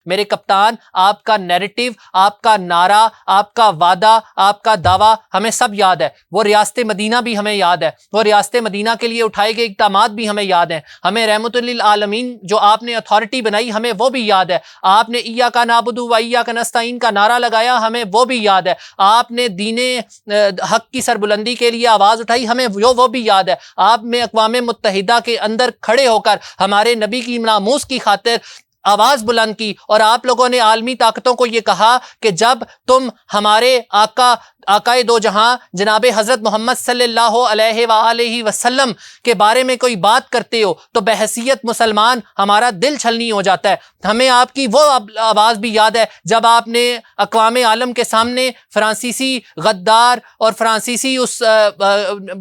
میرے کپتان، آپ کا نیریٹو، آپ کا نعرہ، آپ کا وعدہ، آپ کا دعویٰ ہمیں سب یاد ہے. وہ ریاست مدینہ بھی ہمیں یاد ہے، وہ ریاست مدینہ کے لیے اٹھائے گئے اقدامات بھی ہمیں یاد ہیں. ہمیں رحمت للعالمین جو آپ نے اتھارٹی بنائی ہمیں وہ بھی یاد ہے. آپ نے ایاک نعبد و ایاک نستعین کا نعرہ لگایا ہمیں وہ بھی یاد ہے. آپ نے دین حق کی سربلندی کے لیے آواز اٹھائی ہمیں وہ بھی یاد ہے. آپ نے اقوام متحدہ کے اندر کھڑے ہو کر ہمارے نبی کی ناموس کی خاطر آواز بلند کی، اور آپ لوگوں نے عالمی طاقتوں کو یہ کہا کہ جب تم ہمارے آقائے دو جہاں جناب حضرت محمد صلی اللہ علیہ وآلہ وسلم کے بارے میں کوئی بات کرتے ہو تو بحیثیت مسلمان ہمارا دل چھلنی ہو جاتا ہے. ہمیں آپ کی وہ آواز بھی یاد ہے جب آپ نے اقوام عالم کے سامنے فرانسیسی غدار اور فرانسیسی اس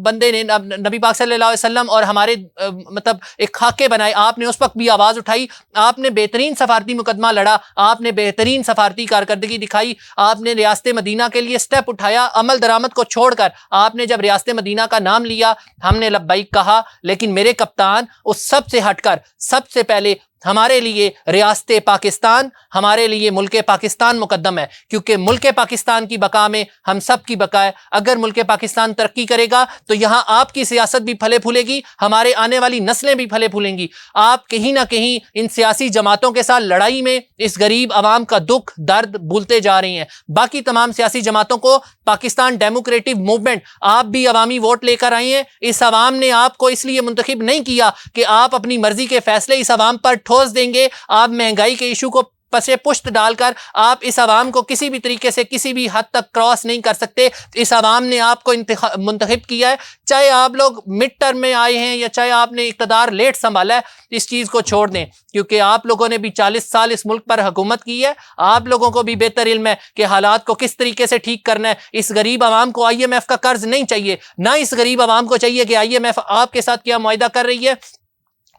بندے نے نبی پاک صلی اللہ علیہ وسلم اور ہمارے مطلب ایک خاکے بنائے، آپ نے اس وقت بھی آواز اٹھائی. آپ نے بہترین سفارتی مقدمہ لڑا، آپ نے بہترین سفارتی کارکردگی دکھائی، آپ نے ریاست مدینہ کے لیے سٹیپ اٹھایا. عمل درآمد کو چھوڑ کر آپ نے جب ریاست مدینہ کا نام لیا ہم نے لبیک کہا. لیکن میرے کپتان، اس سب سے ہٹ کر سب سے پہلے ہمارے لیے ریاست پاکستان، ہمارے لیے ملک پاکستان مقدم ہے، کیونکہ ملک پاکستان کی بقا میں ہم سب کی بقا ہے. اگر ملک پاکستان ترقی کرے گا تو یہاں آپ کی سیاست بھی پھلے پھولے گی، ہمارے آنے والی نسلیں بھی پھلے پھولیں گی. آپ کہیں نہ کہیں ان سیاسی جماعتوں کے ساتھ لڑائی میں اس غریب عوام کا دکھ درد بھولتے جا رہی ہیں. باقی تمام سیاسی جماعتوں کو پاکستان ڈیموکریٹک موومنٹ، آپ بھی عوامی ووٹ لے کر آئے ہیں. اس عوام نے آپ کو اس لیے منتخب نہیں کیا کہ آپ اپنی مرضی کے فیصلے اس عوام پر ٹھوس دیں گے. آپ مہنگائی کے ایشو کو پسے پشت ڈال کر آپ اس عوام کو کسی بھی طریقے سے کسی بھی حد تک کراس نہیں کر سکتے. اس عوام نے آپ کو منتخب کیا ہے، چاہے آپ لوگ مڈ ٹرم میں آئے ہیں یا چاہے آپ نے اقتدار لیٹ سنبھالا ہے. اس چیز کو چھوڑ دیں، کیونکہ آپ لوگوں نے بھی 40 سال اس ملک پر حکومت کی ہے. آپ لوگوں کو بھی بہتر علم ہے کہ حالات کو کس طریقے سے ٹھیک کرنا ہے. اس غریب عوام کو IMF کا قرض نہیں چاہیے، نہ اس غریب عوام کو چاہیے کہ IMF آپ کے ساتھ کیا معاہدہ کر رہی ہے،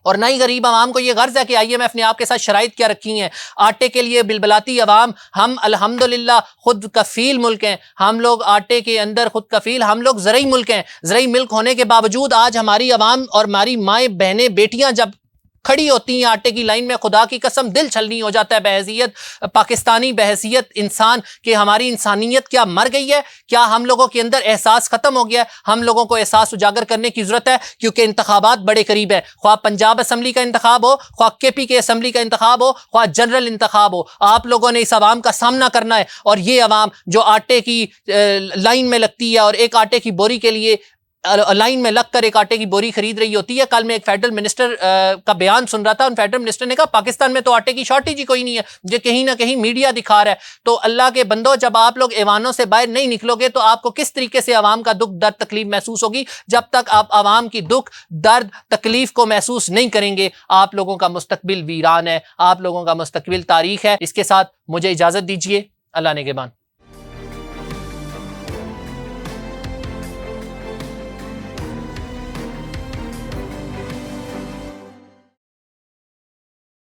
اور نہ ہی غریب عوام کو یہ غرض ہے کہ IMF نے آپ کے ساتھ شرائط کیا رکھی ہیں. آٹے کے لیے بلبلاتی عوام، ہم الحمدللہ خود کفیل ملک ہیں. ہم لوگ آٹے کے اندر خود کفیل، ہم لوگ زرعی ملک ہیں. زرعی ملک ہونے کے باوجود آج ہماری عوام اور ہماری مائیں بہنیں بیٹیاں جب کھڑی ہوتی ہیں آٹے کی لائن میں، خدا کی قسم دل چھلنی ہو جاتا ہے بحیثیت پاکستانی، بحیثیت انسان کہ ہماری انسانیت کیا مر گئی ہے؟ کیا ہم لوگوں کے اندر احساس ختم ہو گیا ہے؟ ہم لوگوں کو احساس اجاگر کرنے کی ضرورت ہے، کیونکہ انتخابات بڑے قریب ہیں. خواہ پنجاب اسمبلی کا انتخاب ہو، خواہ KP کے اسمبلی کا انتخاب ہو، خواہ جنرل انتخاب ہو، آپ لوگوں نے اس عوام کا سامنا کرنا ہے. اور یہ عوام جو آٹے کی لائن میں لگتی ہے اور ایک آٹے کی بوری کے لیے لائن میں لگ کر ایک آٹے کی بوری خرید رہی ہوتی ہے. کل میں ایک فیڈرل منسٹر کا بیان سن رہا تھا، ان فیڈرل منسٹر نے کہا پاکستان میں تو آٹے کی شارٹیج ہی کوئی نہیں ہے، جو کہیں نہ کہیں میڈیا دکھا رہا ہے. تو اللہ کے بندو، جب آپ لوگ ایوانوں سے باہر نہیں نکلو گے تو آپ کو کس طریقے سے عوام کا دکھ درد تکلیف محسوس ہوگی؟ جب تک آپ عوام کی دکھ درد تکلیف کو محسوس نہیں کریں گے، آپ لوگوں کا مستقبل ویران ہے، آپ لوگوں کا مستقبل تاریخ ہے. اس کے ساتھ مجھے اجازت دیجیے. اللہ نگہبان.